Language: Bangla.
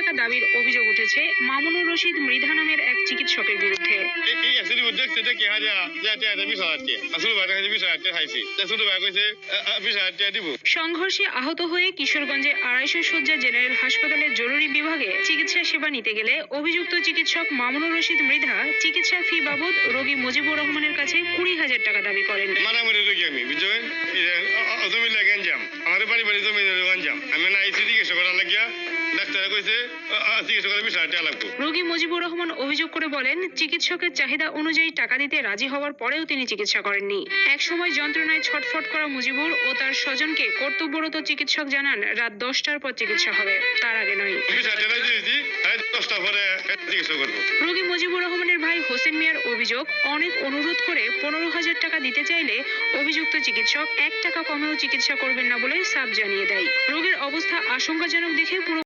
টাকা দাবির অভিযোগ উঠেছে মামুনুর রশিদ মৃধা নামের এক চিকিৎসকের বিরুদ্ধে। সংঘর্ষে আহত হয়ে কিশোরগঞ্জে 250 শয্যা জেনারেল হাসপাতালের জরুরি বিভাগে চিকিৎসা সেবা নিতে গেলে অভিযুক্ত চিকিৎসক মামুনুর রশিদ মৃধা চিকিৎসা ফি বাবদ রোগী মুজিবুর রহমানের কাছে 20,000 টাকা দাবি করেন। রোগী মুজিবুর রহমান অভিযোগ করে বলেন, চিকিৎসকের চাহিদা অনুযায়ী টাকা দিতে রাজি হওয়ার পরেও তিনি চিকিৎসা করেননি। এক সময় যন্ত্রণায় ছটফট করা মুজিবুর ও তার স্বজনকে কর্তব্যরত চিকিৎসক জানান রাত 10টার পর চিকিৎসা হবে, তার আগে নয়। রোগী মুজিবুর রহমানের ভাই হোসেন মিয়ার অভিযোগ, অনেক অনুরোধ করে 15,000 টাকা দিতে চাইলে অভিযুক্ত চিকিৎসক 1 টাকা কমেও চিকিৎসা করবেন না বলে সাফ জানিয়ে দেয়। রোগীর অবস্থা আশঙ্কাজনক দেখে পুরো